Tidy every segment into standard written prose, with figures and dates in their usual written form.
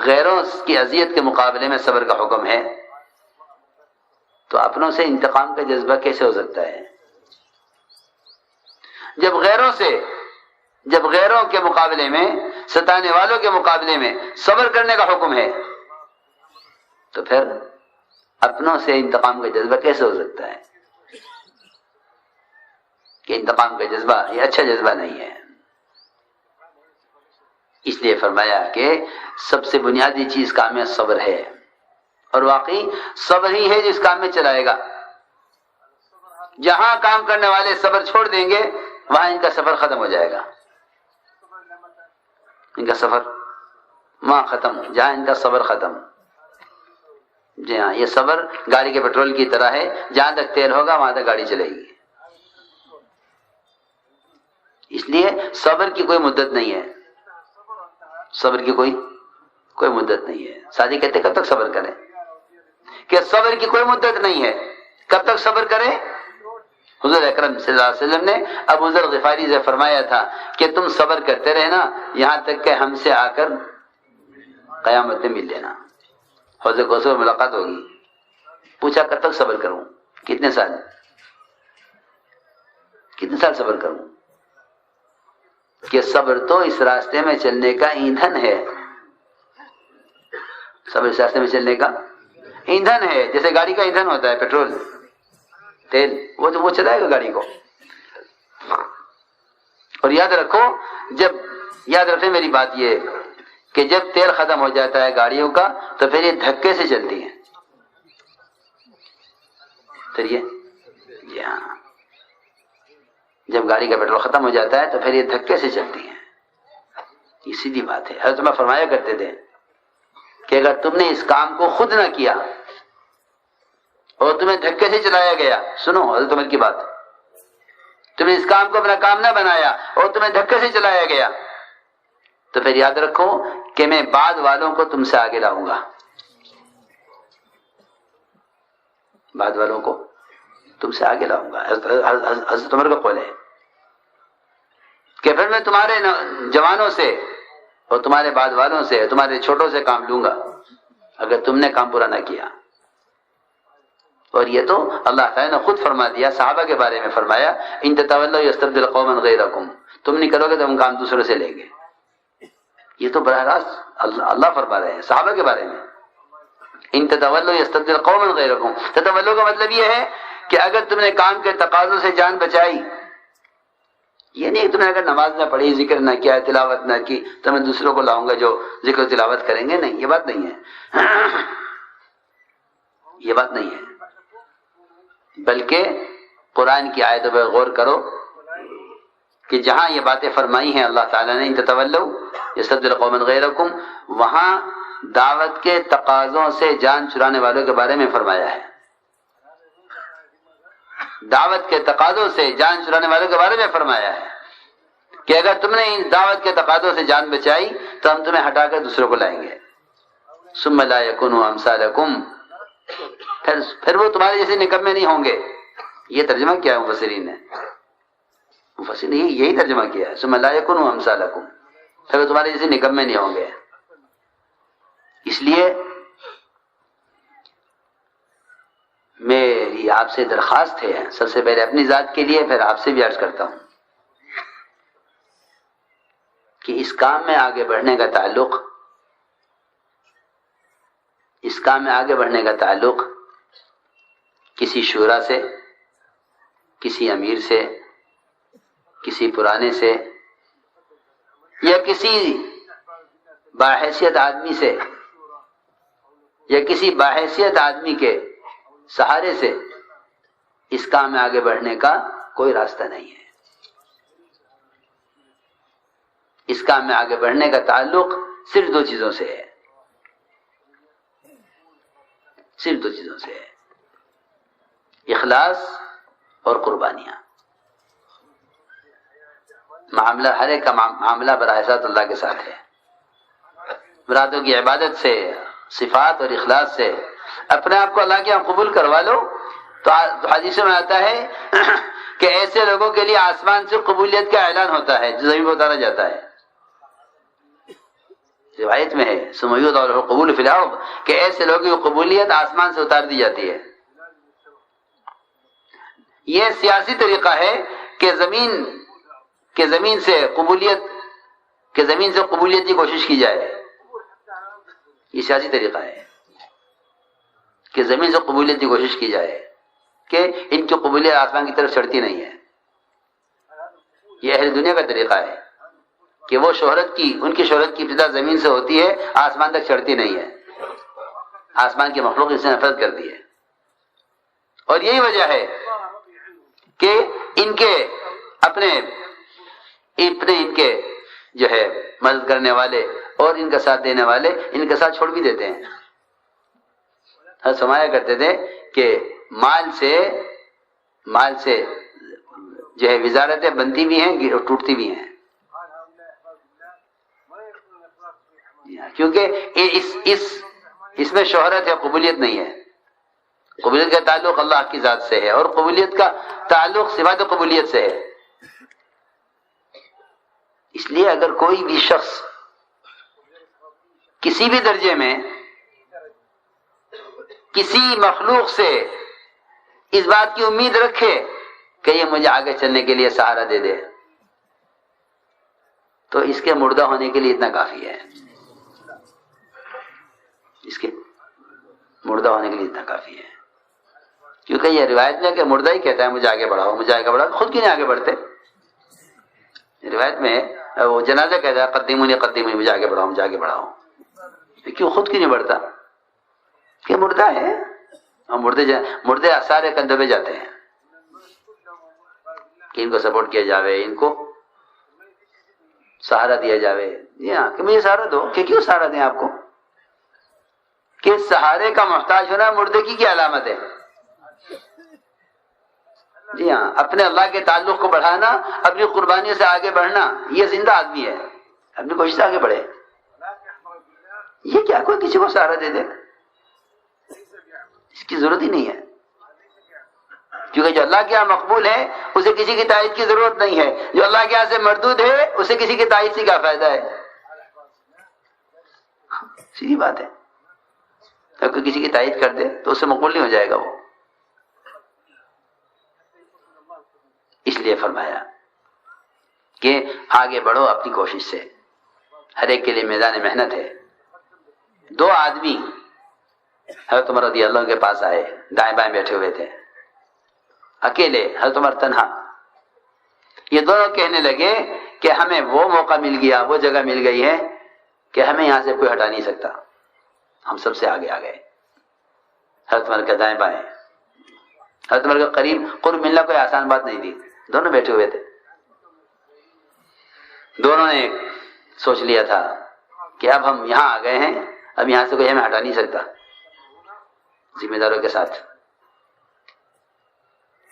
غیروں کی اذیت کے مقابلے میں صبر کا حکم ہے تو اپنوں سے انتقام کا جذبہ کیسے ہو سکتا ہے؟ جب غیروں کے مقابلے میں، ستانے والوں کے مقابلے میں صبر کرنے کا حکم ہے تو پھر اپنوں سے انتقام کا جذبہ کیسے ہو سکتا ہے؟ کہ انتقام کا جذبہ یہ اچھا جذبہ نہیں ہے۔ اس لیے فرمایا کہ سب سے بنیادی چیز کام میں صبر ہے، اور واقعی صبر ہی ہے جس کام میں چلائے گا۔ جہاں کام کرنے والے صبر چھوڑ دیں گے وہاں ان کا سفر ختم ہو جائے گا، ان کا سفر وہاں ختم، جہاں ان کا صبر ختم۔ جی ہاں، یہ صبر گاڑی کے پیٹرول کی طرح ہے، جہاں تک تیل ہوگا وہاں تک گاڑی چلے گی۔ اس لیے صبر کی کوئی مدت نہیں ہے، صبر کی کوئی مدت نہیں ہے۔ ساتھی کہتے کب تک صبر کریں؟ کہ صبر کی کوئی مدت نہیں ہے، کب تک صبر کریں؟ حضور اکرم صلی اللہ علیہ وسلم نے ابو ذر غفاری سے فرمایا تھا کہ تم صبر کرتے رہنا یہاں تک کہ ہم سے آ کر قیامت میں مل لینا، حوض کوثر ملاقات ہوگی۔ پوچھا کب تک صبر کروں؟ کتنے سال صبر کروں؟ کہ صبر تو اس راستے میں چلنے کا ایندھن ہے، صبر اس راستے میں چلنے کا ایندھن ہے، جیسے گاڑی کا ایندھن ہوتا ہے پیٹرول تیل، وہ چلائے گا گاڑی کو۔ اور یاد رکھیں میری بات یہ کہ جب تیل ختم ہو جاتا ہے گاڑیوں کا تو پھر یہ دھکے سے چلتی ہیں، پھر یہ ہاں جب گاڑی کا پیٹرول ختم ہو جاتا ہے تو پھر یہ دھکے سے چلتی ہیں، یہ سیدھی بات ہے۔ حضرت عمر فرمایا کرتے تھے کہ اگر تم نے اس کام کو خود نہ کیا اور تمہیں دھکے سے چلایا گیا، سنو حضرت عمر کی بات، تم نے اس کام کو اپنا کام نہ بنایا اور تمہیں دھکے سے چلایا گیا تو پھر یاد رکھو کہ میں بعد والوں کو تم سے آگے لاؤں گا، بعد والوں کو تم سے آگے لاؤں گا۔ حضرت عمر کا قول ہے کہ پھر میں تمہارے جوانوں سے اور تمہارے بعد والوں سے، تمہارے چھوٹوں سے کام لوں گا اگر تم نے کام پورا نہ کیا۔ اور یہ تو اللہ تعالیٰ نے خود فرما دیا، صحابہ کے بارے میں فرمایا ان تتولوا یستبدل قوما غیرکم، تم نہیں کرو گے تو ہم کام دوسروں سے لیں گے۔ یہ تو براہ راست اللہ فرما رہے ہیں صحابہ کے بارے میں، ان تتولوا یستبدل قوما غیرکم۔ تتولوا کا مطلب یہ ہے کہ اگر تم نے کام کے تقاضوں سے جان بچائی، یہ نہیں کہ تم نے اگر نماز نہ پڑھی، ذکر نہ کیا، تلاوت نہ کی تو میں دوسروں کو لاؤں گا جو ذکر و تلاوت کریں گے، نہیں، یہ بات نہیں ہے، یہ بات نہیں ہے۔ بلکہ قرآن کی آیتوں پر غور کرو کہ جہاں یہ باتیں فرمائی ہیں اللہ تعالیٰ نے ان تتولوا یستبدل قوما غیرکم، وہاں دعوت کے تقاضوں سے جان چرانے والوں کے بارے میں فرمایا ہے، دعوت کے تقاضوں سے جان چرانے والوں کے بارے میں فرمایا ہے کہ اگر تم نے ان دعوت کے تقاضوں سے جان بچائی تو ہم تمہیں ہٹا کر دوسروں کو لائیں گے۔ ثم لا یکونوا امثالکم، پھر وہ تمہارے جیسے نکمے نہیں ہوں گے۔ یہ ترجمہ کیا ہے مفسرین نے، مفسرین نے یہی ترجمہ کیا ہے، ثم لا یکونوا امثالکم، پھر وہ تمہارے جیسے نکمے نہیں ہوں گے۔ اس لیے میری آپ سے درخواست ہے، سب سے پہلے اپنی ذات کے لیے، پھر آپ سے بھی عرض کرتا ہوں کہ اس کام میں آگے بڑھنے کا تعلق کسی شورا سے، کسی امیر سے، کسی پرانے سے، یا کسی باحیثیت آدمی سے، یا کسی باحیثیت آدمی کے سہارے سے اس کام میں آگے بڑھنے کا کوئی راستہ نہیں ہے۔ اس کام میں آگے بڑھنے کا تعلق صرف دو چیزوں سے ہے، صرف دو چیزوں سے ہے، اخلاص اور قربانیاں۔ معاملہ ہر ایک کا معاملہ براہ راست اللہ کے ساتھ ہے، مرادوں کی عبادت سے، صفات اور اخلاص سے اپنے آپ کو اللہ کے یہاں قبول کروا لو تو حدیث میں آتا ہے کہ ایسے لوگوں کے لیے آسمان سے قبولیت کا اعلان ہوتا ہے جو زمین پر اتارا جاتا ہے، روایت میں ہے سمیود اور قبول فی الارض کہ ایسے لوگوں کی قبولیت آسمان سے اتار دی جاتی ہے. یہ سیاسی طریقہ ہے کہ زمین سے قبولیت کی کوشش کی جائے. یہ سیاسی طریقہ ہے کہ زمین سے قبولیت کی کوشش کی جائے کہ ان کی قبولیت آسمان کی طرف چڑھتی نہیں ہے. یہ اہل دنیا کا طریقہ ہے کہ وہ ان کی شہرت کی ابتدا زمین سے ہوتی ہے, آسمان تک چڑھتی نہیں ہے. آسمان کی مخلوق اس نے نفرت کر دی ہے. اور یہی وجہ ہے کہ ان کے اپنے ان کے جو ہے مدد کرنے والے اور ان کا ساتھ دینے والے ان کا ساتھ چھوڑ بھی دیتے ہیں. ہم سمایا کرتے تھے کہ مال سے جو ہے وزارتیں بنتی بھی ہیں اور ٹوٹتی بھی ہیں, کیونکہ اس میں شہرت ہے, قبولیت نہیں ہے. قبولیت کا تعلق اللہ کی ذات سے ہے اور قبولیت کا تعلق صفات قبولیت سے ہے. اس لیے اگر کوئی بھی شخص کسی بھی درجے میں کسی مخلوق سے اس بات کی امید رکھے کہ یہ مجھے آگے چلنے کے لیے سہارا دے دے, تو اس کے مردہ ہونے کے لیے اتنا کافی ہے. اس کے مردہ ہونے کے لیے اتنا کافی ہے, کیونکہ یہ روایت میں کہ مردہ ہی کہتا ہے مجھے آگے بڑھاؤ, خود کیوں نہیں آگے بڑھتے؟ روایت میں وہ جنازہ کہتا ہے قدیمونی مجھے آگے بڑھاؤ, کیوں خود کیوں نہیں بڑھتا؟ کہ مردہ ہے, اور مردے سارے کندھوں پہ جاتے ہیں کہ ان کو سپورٹ کیا جاوے, ان کو سہارا دیا جاوے. کہ مجھے سہارا دو, کہ کیوں سہارا دیں آپ کو؟ کہ سہارے کا محتاج ہونا مردے کی کیا علامت ہے؟ جی ہاں, اپنے اللہ کے تعلق کو بڑھانا, اپنی قربانیوں سے آگے بڑھنا, یہ زندہ آدمی ہے, اپنی کوشش سے آگے بڑھے. یہ کیا کوئی کسی کو سہارا دے دے؟ اس کی ضرورت ہی نہیں ہے, کیونکہ جو اللہ کے یہاں مقبول ہے اسے کسی کی تائید کی ضرورت نہیں ہے. جو اللہ کے یہاں سے مردود ہے اسے کسی کی تائید سے کیا فائدہ ہے؟ سیدھی بات ہے. اگر کوئی کسی کی تائید کر دے تو اسے مقبول نہیں ہو جائے گا وہ. اس لیے فرمایا کہ آگے بڑھو اپنی کوشش سے, ہر ایک کے لیے میدان محنت ہے. 2 آدمی حضرت عمر رضی اللہ کے پاس آئے, دائیں بائیں بیٹھے ہوئے تھے, اکیلے, حضرت عمر تنہا. یہ دونوں کہنے لگے کہ ہمیں وہ موقع مل گیا, وہ جگہ مل گئی ہے کہ ہمیں یہاں سے کوئی ہٹا نہیں سکتا, ہم سب سے آگے آ گئے. حضرت عمر کے دائیں بائیں, حضرت عمر کے قرب ملنا کوئی آسان بات نہیں تھی. دونوں بیٹھے ہوئے تھے, دونوں نے سوچ لیا تھا کہ اب ہم یہاں آ گئے ہیں, اب یہاں سے کوئی ہمیں ہٹا نہیں سکتا. ذمہ داروں کے ساتھ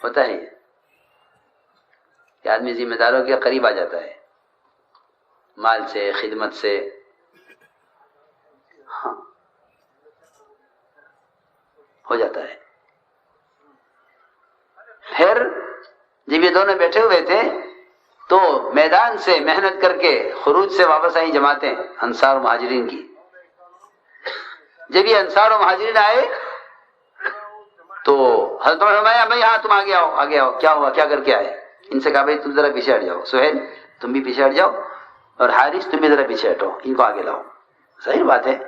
ہوتا ہے کہ آدمی ذمہ داروں کے قریب آ جاتا ہے, مال سے, خدمت سے. ہاں ہو جاتا ہے. پھر جب یہ دونوں بیٹھے ہوئے تھے تو میدان سے محنت کر کے خروج سے واپس آئی جماعتیں انصار و مہاجرین کی. جب یہ انصار و مہاجرین آئے تو حضرت عمر فرمایا بھائی ہاں تم آگے آؤ, کیا ہوا, کیا کر کے آئے؟ ان سے کہا بھائی تم ذرا پیچھے ہٹ جاؤ, سہیل تم بھی پیچھے ہٹ جاؤ, اور حارث تم بھی ذرا پیچھے ہٹو, ان کو آگے لاؤ. صحیح بات ہے,